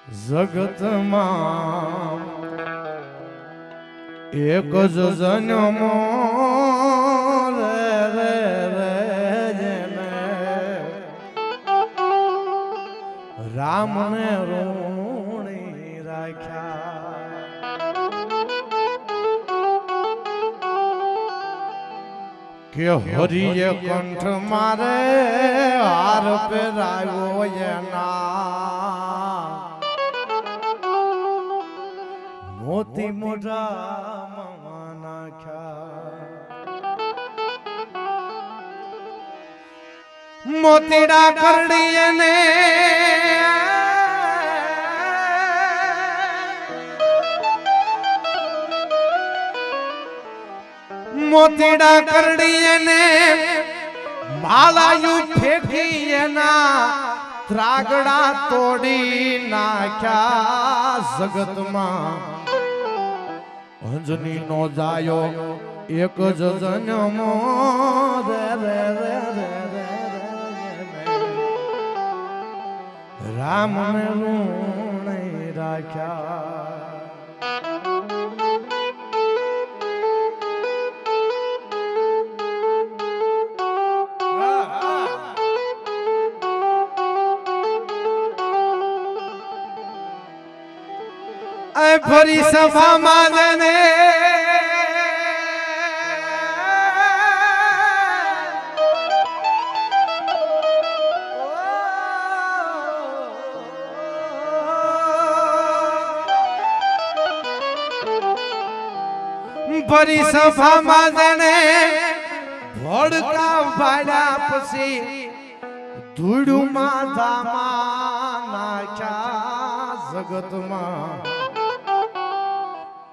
જગતમાં એક જ જન્મો રે રે રે જેને રામને ઋણી રાખ્યા કે હરિએ કંઠ મારે હાર પહેરાવ્યો એના મોતી મોઢા નાખ્યા મોતીડા કરડી ને મોતીડા કરડી ને માલાયું ફેંકી એના ત્રાગડા તોડી નાખ્યા જગતમાં અંજની નો જાયો એક જ જન્મો રે રે રે રે રામ ને ઋણી રાખ્યા ફરી સભામાં જને ફરી સભામાં જને ભડકા ભાડ્યા પછી ધૂળમાં ધામા નાખ્યા જગતમાં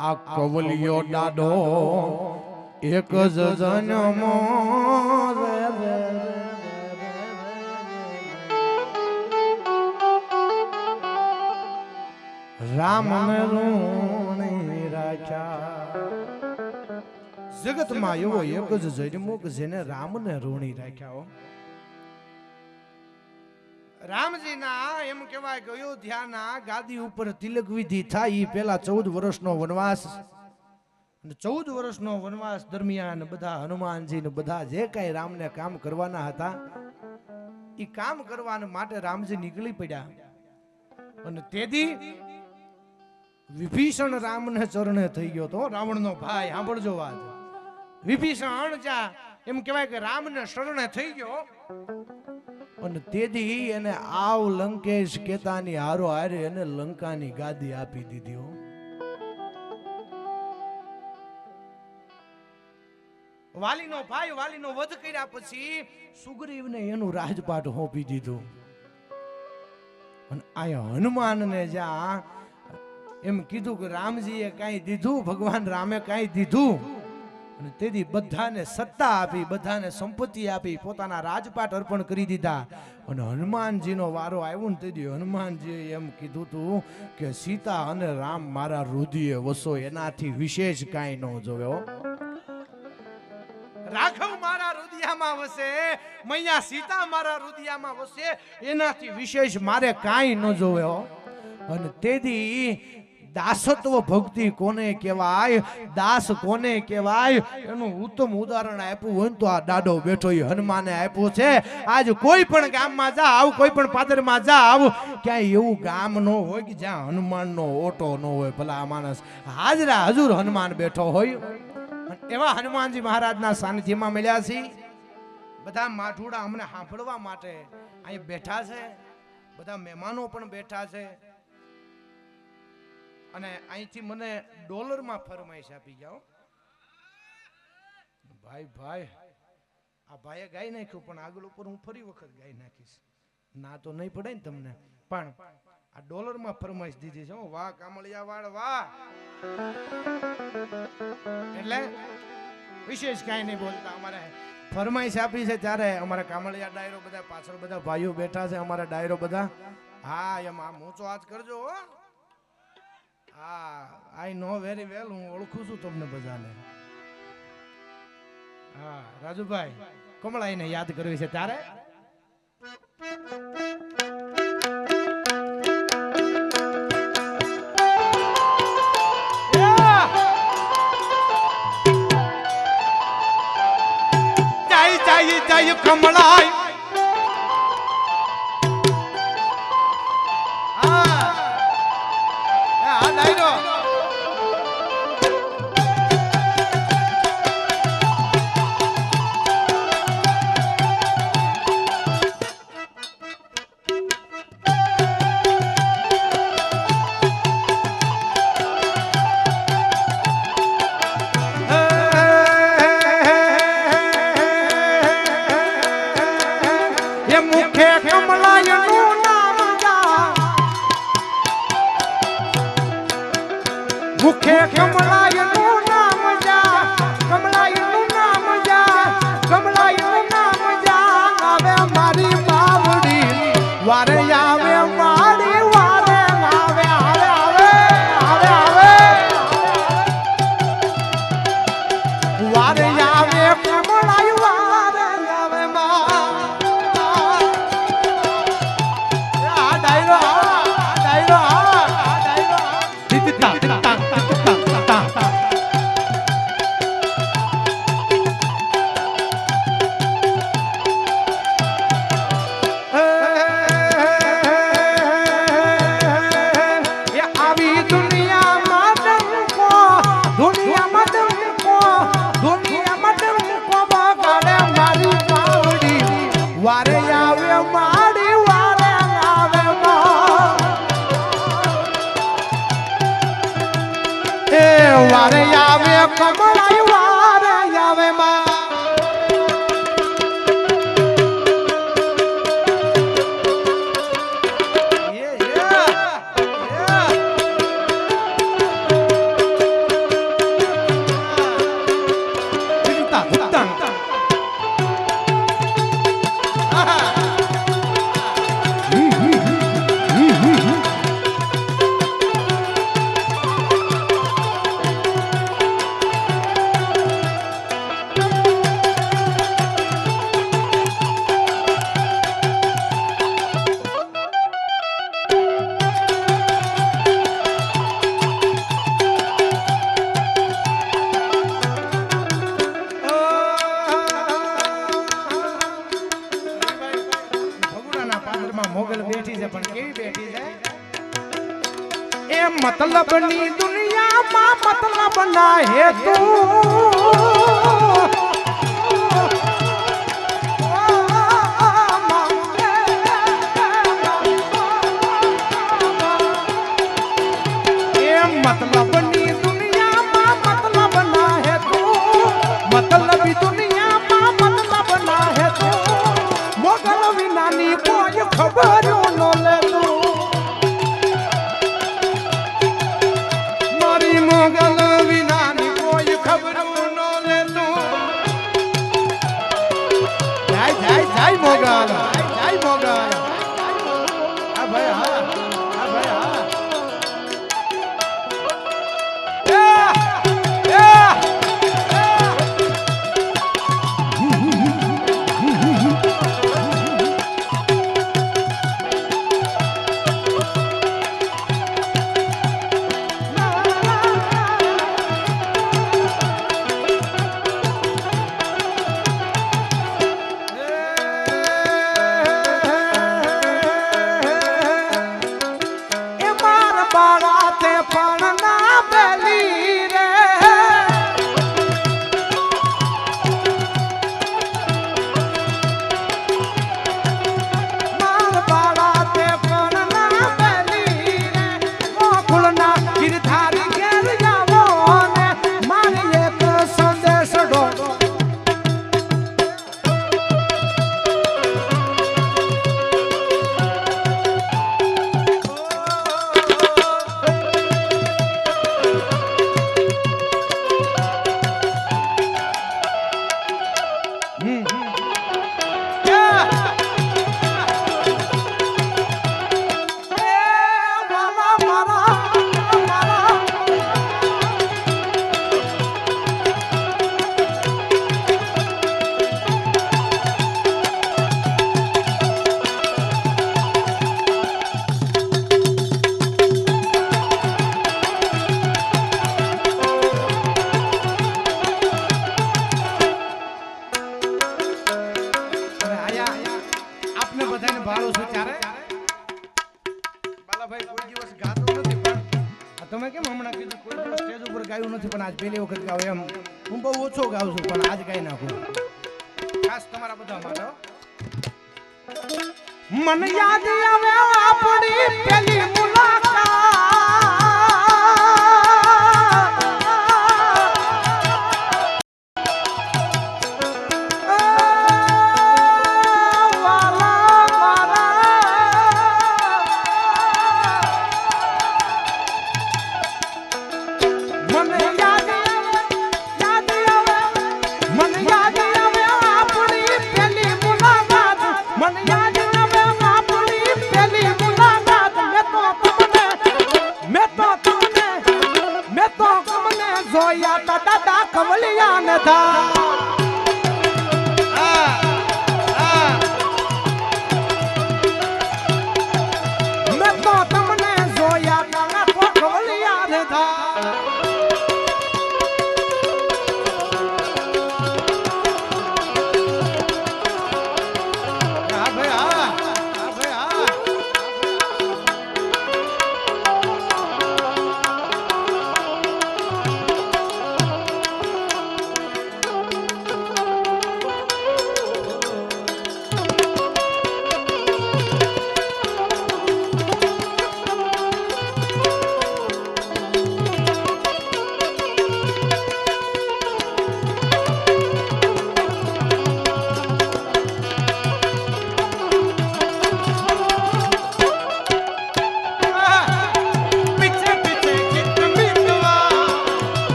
આ કવલિયો ડાડો એક જ જન્મો રે રે રામ ને ઋણી રાખ્યા જગતમાં એવો એક જ જન્મો કે જેને રામ ને ઋણી રાખ્યા રામજીના એમ કહેવાય કે અયોધ્યાના ગાદી ઉપર તિલક વિધિ થાય પેલા 14 વર્ષનો વનવાસ અને 14 વર્ષનો વનવાસ દરમિયાન બધા હનુમાનજી ને બધા જે કઈ રામને કામ કરવાના હતા એ કામ કરવા માટે રામજી નીકળી પડ્યા અને તેથી વિભીષણ રામને ચરણે થઈ ગયો તો રાવણનો ભાઈ સાંભળજો વાત વિભીષણ જા એમ કહેવાય કે રામને શરણે થઈ ગયો અને તેથી એને આવ લંકેશ કેતાની હારો હારે એને લંકાની ગાદી આપી દીધી વાલીનો ભાઈ વાલીનો વધ કર્યા પછી સુગ્રીવને એનું રાજપાટ સોંપી દીધું અને આયા હનુમાનને જ્યાં એમ કીધું કે રામજીએ કાંઈ દીધું ભગવાન રામે કાંઈ દીધું અને તેથી બધાને સત્તા આપી બધાને સંપત્તિ આપી પોતાના રાજપાટ અર્પણ કરી દીધા અને હનુમાનજીનો વારો આવ્યો ને તેથી હનુમાનજીએ એમ કીધું હતું કે સીતા અને રામ મારા હૃદયે વસો એનાથી વિશેષ કાંઈ ન જોયો રાઘવ મારા હૃદયમાં વસે મૈયા સીતા મારા હૃદયમાં વસે એનાથી વિશેષ મારે કાંઈ ન જોયો અને તેથી દાસત્વ ભક્તિ કોને કહેવાય દાસ કોને કહેવાય એનું ઉત્તમ ઉદાહરણ આપ્યું હોય તો આ દાડો બેઠો એ હનુમાને આપ્યું છે આજ કોઈ પણ ગામમાં જાવ કોઈ પણ પાદરમાં જાવ ક્યાંય એવું ગામ ન હોય કે જ્યાં હનુમાનનો ઓટો ન હોય ભલા માણસ હાજરા હજુર હનુમાન બેઠો હોય એવા હનુમાનજી મહારાજના સાનિધ્યમાં મળ્યા છે બધા માઠુડા અમને સાંભળવા માટે અહીં બેઠા છે બધા મહેમાનો પણ બેઠા છે અને અહીંથી મને ડોલરમાં ફરમાઈશ આપી જાઓ ભાઈ ભાઈ આ ભાઈએ ગાઈ નાખ્યું પણ આગળ ઉપર હું ફરી વખત ગાઈ નાખીશ ના તો નહીં પડે ને તમને પણ આ ડોલરમાં ફરમાઈશ દીધી છે વાહ કામળિયા વાળ વાહ એટલે વિશેષ કાંઈ નહીં બોલતા અમારે ફરમાઈશ આપી છે ત્યારે અમારા કામળિયા ડાયરો બધા પાછળ બધા ભાઈઓ બેઠા છે અમારા ડાયરો બધા હા એમ આમ ઊંચો હાથ કરજો હા આઈ નો વેરી વેલ હું ઓળખું છું તમને બધાને હા રાજુભાઈ કમળાઈને યાદ કરવી છે, તારે? જય કમળાય આ ડાયરો મુખે કમલાયનું નામ જા કમલાયનું નામ જા કમલાયનું નામ જા આવે મારી બાવડી વારે આવે મારી વારે આવે આવે આવે આવે વારે આવે કમલાય વારે આવે આ ડાયરો વારે આવે મારી વારે આવે એ વારે આવે કમળાય વારે આવે મોગલ બેઠી છે પણ કેવી બેઠી છે એ મતલબની દુનિયામાં મતલબ ના હેતુ એ મતલબની દુનિયામાં મતલબ ના હેતુ મતલબી દુનિયામાં મતલબ ના હેતુ મોગલ વિનાની કોઈ ખબર ન લેતું મારી મોગલ વિનાની કોઈ ખબર ન લેતું જય જય જય મોગલ જય મોગલ હા ભાઈ હા ભાઈ હા ભાઈ કોઈ દિવસ ગાતો નથી પણ તમે કેમ હમણાં કીધું કોઈ દિવસ સ્ટેજ ઉપર ગાયું નથી પણ આજ પહેલી વખત ગાવ એમ હું બહુ ઓછો ગાઉં છું પણ આજ ગાઈ નાખું ખાસ તમારા બધા માટે મન યાદ આવે આપણી પહેલી મુલાકાત જોયા દાદા કમલિયા ને થા